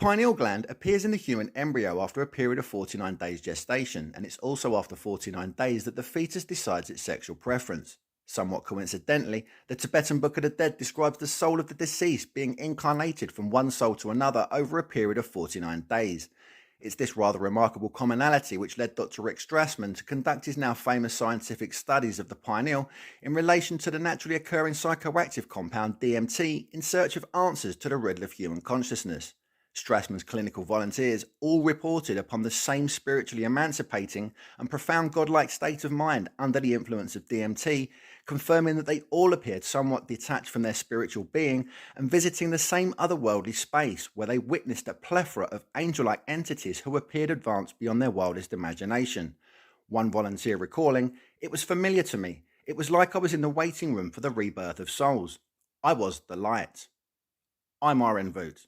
pineal gland appears in the human embryo after a period of 49 days gestation, and it's also after 49 days that the fetus decides its sexual preference. Somewhat coincidentally, the Tibetan Book of the Dead describes the soul of the deceased being incarnated from one soul to another over a period of 49 days. It's this rather remarkable commonality which led Dr. Rick Strassman to conduct his now famous scientific studies of the pineal in relation to the naturally occurring psychoactive compound DMT in search of answers to the riddle of human consciousness. Strassman's clinical volunteers all reported upon the same spiritually emancipating and profound godlike state of mind under the influence of DMT, confirming that they all appeared somewhat detached from their spiritual being and visiting the same otherworldly space where they witnessed a plethora of angel-like entities who appeared advanced beyond their wildest imagination. One volunteer recalling, "It was familiar to me. It was like I was in the waiting room for the rebirth of souls. I was the light." I'm RN Vooght.